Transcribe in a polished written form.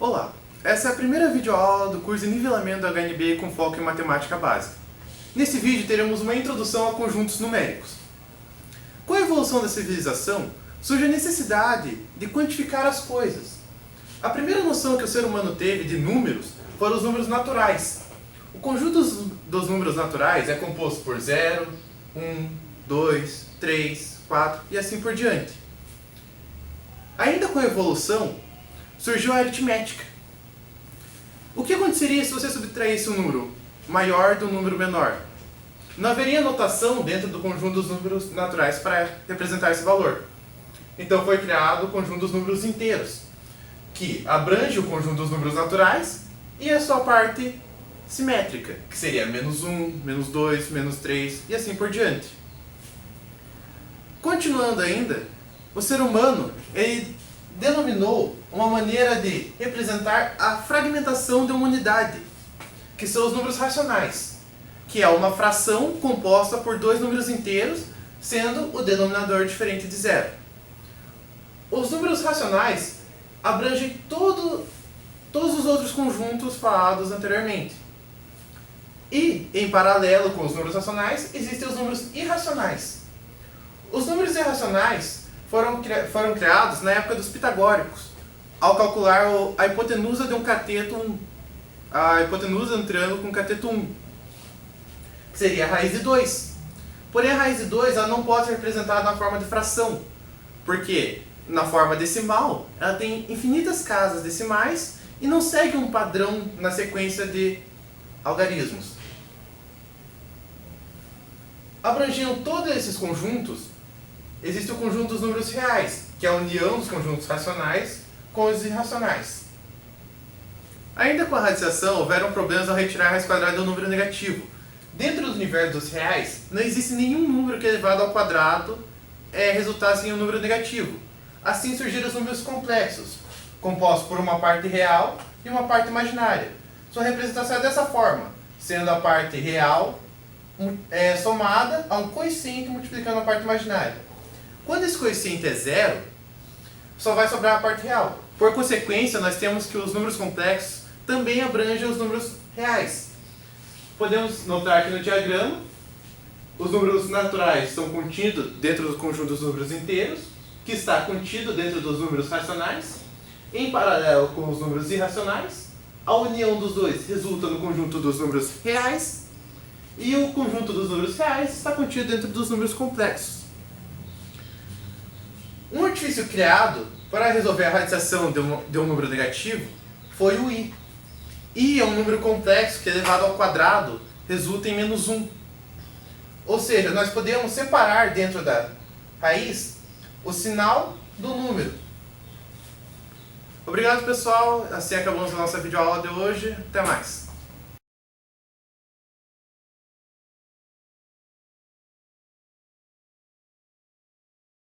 Olá, essa é a primeira videoaula do curso de nivelamento do HNB com foco em matemática básica. Nesse vídeo teremos uma introdução a conjuntos numéricos. Com a evolução da civilização, surge a necessidade de quantificar as coisas. A primeira noção que o ser humano teve de números foram os números naturais. O conjunto dos números naturais é composto por 0, 1, 2, 3, 4 e assim por diante. Ainda com a evolução, surgiu a aritmética. O que aconteceria se você subtraísse um número maior do número menor? Não haveria notação dentro do conjunto dos números naturais para representar esse valor. Então foi criado o conjunto dos números inteiros, que abrange o conjunto dos números naturais e a sua parte simétrica, que seria menos 1, menos 2, menos 3 e assim por diante. Continuando ainda, o ser humano ele denominou uma maneira de representar a fragmentação de uma unidade, que são os números racionais, que é uma fração composta por dois números inteiros, sendo o denominador diferente de zero. Os números racionais abrangem todos os outros conjuntos falados anteriormente. E, em paralelo com os números racionais, existem os números irracionais. Os números irracionais foram criados na época dos pitagóricos, ao calcular a hipotenusa de um cateto, a hipotenusa de um triângulo com cateto 1, que seria a raiz de 2. Porém, a raiz de 2 ela não pode ser representada na forma de fração, porque na forma decimal ela tem infinitas casas decimais e não segue um padrão na sequência de algarismos. Abrangendo todos esses conjuntos, existe o conjunto dos números reais, que é a união dos conjuntos racionais com os irracionais. Ainda com a radiciação, houveram problemas ao retirar a raiz quadrada de um número negativo. Dentro do universo dos reais, não existe nenhum número que elevado ao quadrado resultasse em um número negativo. Assim surgiram os números complexos, compostos por uma parte real e uma parte imaginária. Sua representação é dessa forma, sendo a parte real somada a um coeficiente multiplicando a parte imaginária. Quando esse coeficiente é zero, só vai sobrar a parte real. Por consequência, nós temos que os números complexos também abrangem os números reais. Podemos notar aqui no diagrama, os números naturais estão contidos dentro do conjunto dos números inteiros, que está contido dentro dos números racionais, em paralelo com os números irracionais. A união dos dois resulta no conjunto dos números reais, e o conjunto dos números reais está contido dentro dos números complexos. Um artifício criado para resolver a radiciação de um número negativo foi o i. I é um número complexo que elevado ao quadrado resulta em menos 1. Ou seja, nós podemos separar dentro da raiz o sinal do número. Obrigado, pessoal. Assim acabamos a nossa videoaula de hoje. Até mais.